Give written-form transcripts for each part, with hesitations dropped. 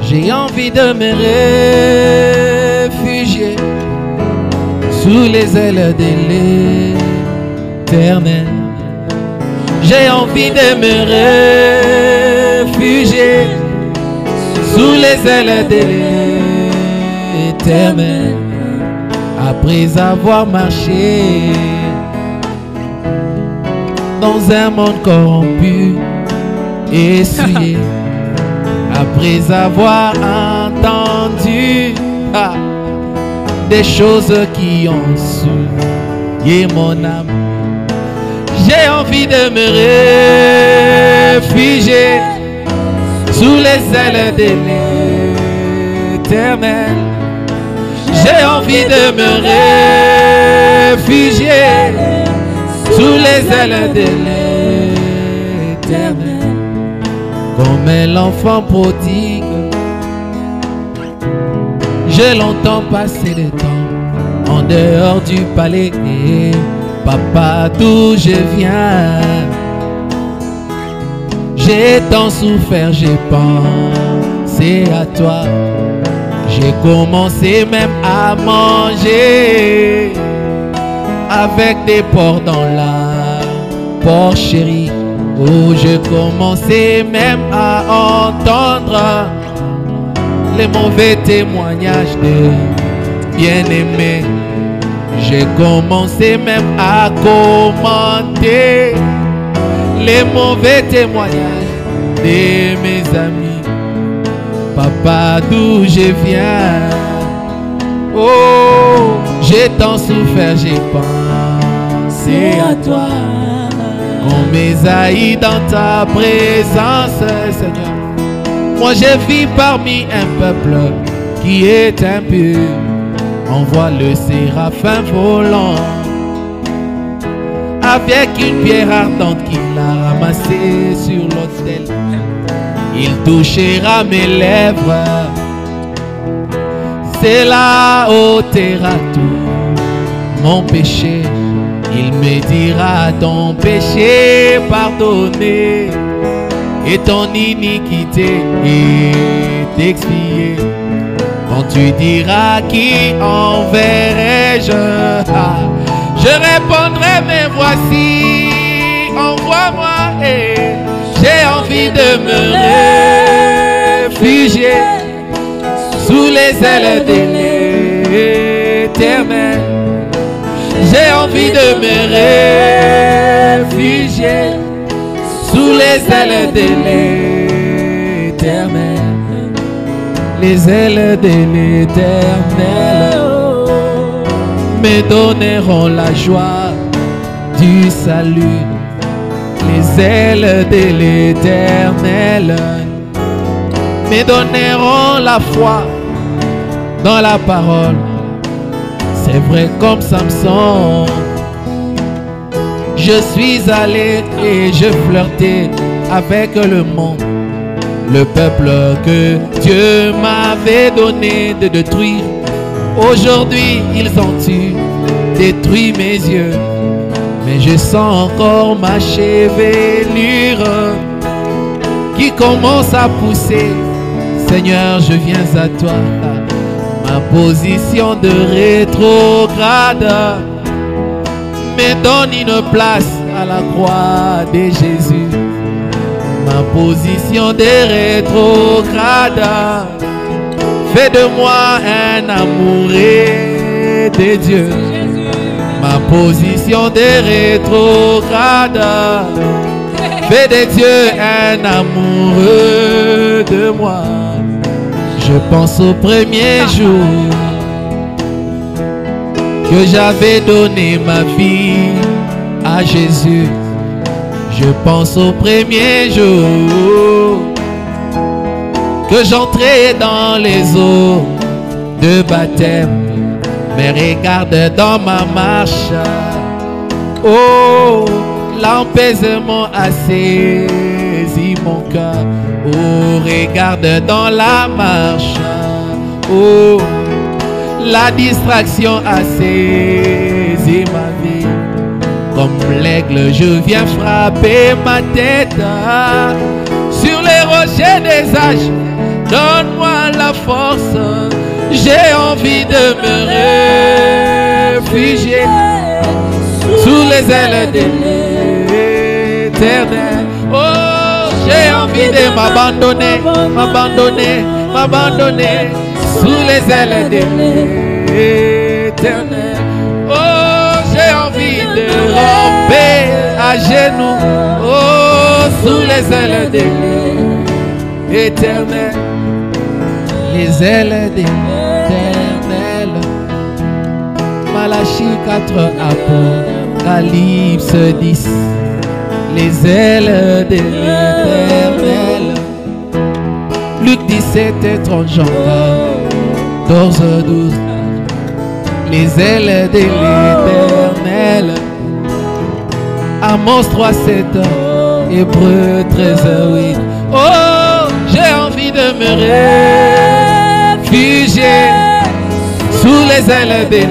J'ai envie de me réfugier sous les ailes de l'Éternel. J'ai envie de me réfugier sous les ailes de l'Éternel. Après avoir marché dans un monde corrompu et essuyé, après avoir entendu des choses qui ont souillé mon âme, j'ai envie de me réfugier sous les ailes de l'Éternel. J'ai envie de me réfugier sous les ailes de l'Éternel. Comme l'enfant prodigue, j'ai longtemps passé le temps en dehors du palais. Papa, d'où je viens, j'ai tant souffert, j'ai pensé à toi. J'ai commencé même à manger avec des porcs dans la porcherie. Oh, je commençais même à entendre les mauvais témoignages de bien-aimés. J'ai commencé même à commenter les mauvais témoignages de mes amis. Papa, d'où je viens, oh, j'ai tant souffert, j'ai pensé à toi. On m'haï dans ta présence, Seigneur. Moi je vis parmi un peuple qui est impur. On voit le séraphin volant avec une pierre ardente qu'il a ramassée sur l'autel. Il touchera mes lèvres, c'est là ôtera tout mon péché. Il me dira ton péché pardonné et ton iniquité est expiée. Quand tu diras qui enverrai-je, je répondrai mais voici, envoie-moi. J'ai envie de me réfugier sous les ailes de l'Éternel. J'ai envie de me réfugier sous les ailes de l'Éternel. Les ailes de l'Éternel me donneront la joie du salut. Les ailes de l'Éternel me donneront la foi dans la parole. C'est vrai comme Samson, je suis allé et je flirtais avec le monde, le peuple que Dieu m'avait donné de détruire. Aujourd'hui ils ont détruit mes yeux, mais je sens encore ma chevelure qui commence à pousser. Seigneur, je viens à toi. Ma position de rétrograde me donne une place à la croix de Jésus. Ma position de rétrograde fait de moi un amoureux de Dieu. Ma position de rétrograde fait de Dieu un amoureux de moi. Je pense au premier jour que j'avais donné ma vie à Jésus. Je pense au premier jour que j'entrais dans les eaux de baptême. Mais regarde dans ma marche, oh, l'apaisement a saisi mon cœur. Oh, regarde dans la marche. Oh, la distraction a saisi ma vie. Comme l'aigle, je viens frapper ma tête sur les rochers des âges. Donne-moi la force, j'ai envie de me réfugier sous les ailes de l'Éternel. Oh, j'ai envie de m'abandonner, m'abandonner, m'abandonner sous les ailes de l'Éternel. Oh, j'ai envie de ramper à genoux, oh, sous les ailes de l'Éternel. Les ailes de l'Éternel. Malachie 4, Apocalypse 10. Les ailes de l'Éternel. Luc 17 et 30, Jean 14, 12. Les ailes de l'Éternel. Amos 3, 7, Hébreux 13, 8. Oh, j'ai envie de me réfugier sous les ailes de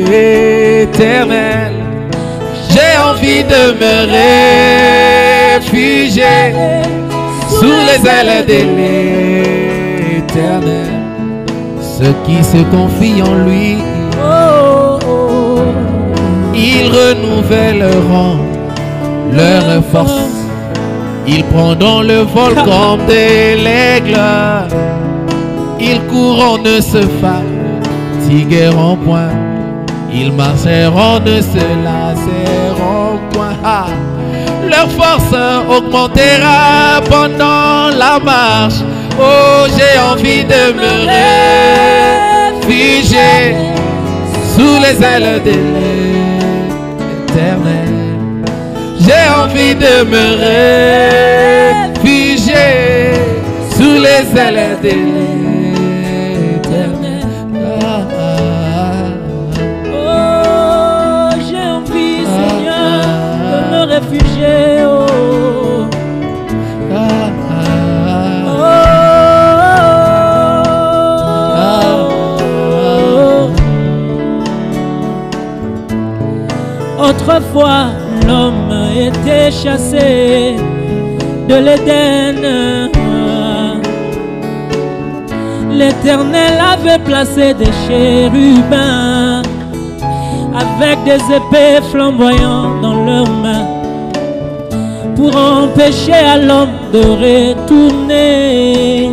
l'Éternel. J'ai envie de me réfugier sous les ailes de l'Éternel. Ceux qui se confient en lui, ils renouvelleront leur force. Ils prendront le vol comme de l'aigle. Ils courront, ne se fatigueront point. Ils marcheront, ne se lasseront point. Ah. Leur force augmentera pendant la marche. Oh, j'ai envie de me réfugier sous les ailes de l'Éternel. J'ai envie de me réfugier sous les ailes de l'Éternel. Oh, j'ai envie, Seigneur, de me réfugier. Oh. Autrefois, l'homme était chassé de l'Éden. L'Éternel avait placé des chérubins avec des épées flamboyantes dans leurs mains pour empêcher à l'homme de retourner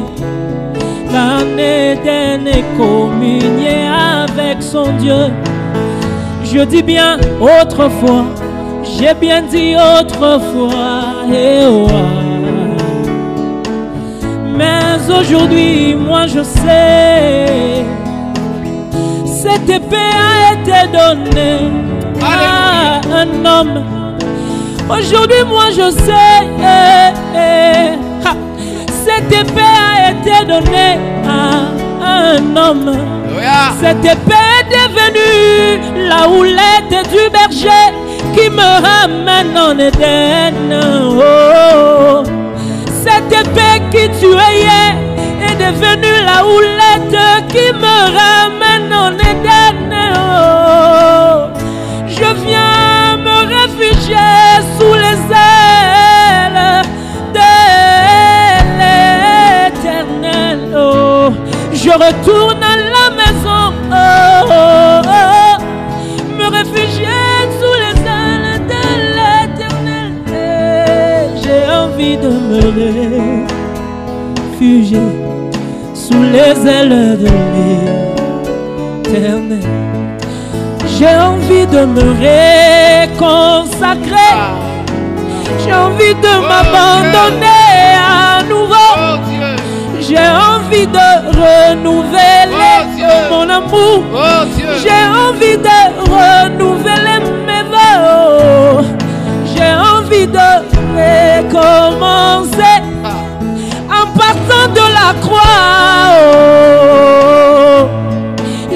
en Éden et communier avec son Dieu. Je dis bien autrefois, j'ai bien dit autrefois, eh oh. Mais aujourd'hui, moi je sais, cette épée a été donnée à un homme. Aujourd'hui, moi je sais, cette épée a été donnée à un homme. Cette épée est devenue la houlette du berger qui me ramène en Éden. Oh, cette épée qui tuait hier est devenue la houlette qui me ramène en Éden. Oh, je viens me réfugier sous les ailes de l'Éternel. Oh, je retourne à la maison. Oh, oh, oh, me réfugier sous les ailes de l'Éternel. J'ai envie de me réfugier sous les ailes de l'Éternel. J'ai envie de me réconsacrer. J'ai envie de m'abandonner à nouveau. J'ai envie de renouveler mon amour. J'ai envie de renouveler mes vœux. J'ai envie de recommencer en partant de la croix. Oh.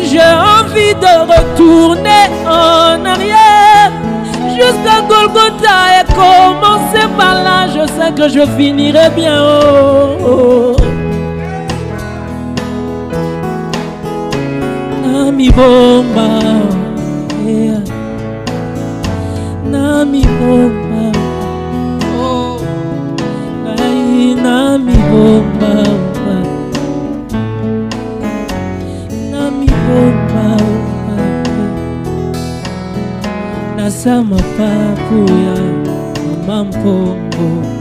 J'ai envie de retourner en arrière jusqu'à Golgotha et commencer par là. Je sais que je finirai bien. Oh. Nami bomba, yeah. Nami bomba, oh. Ay, nami bomba, nami bomba, nasama papuya mamampongo.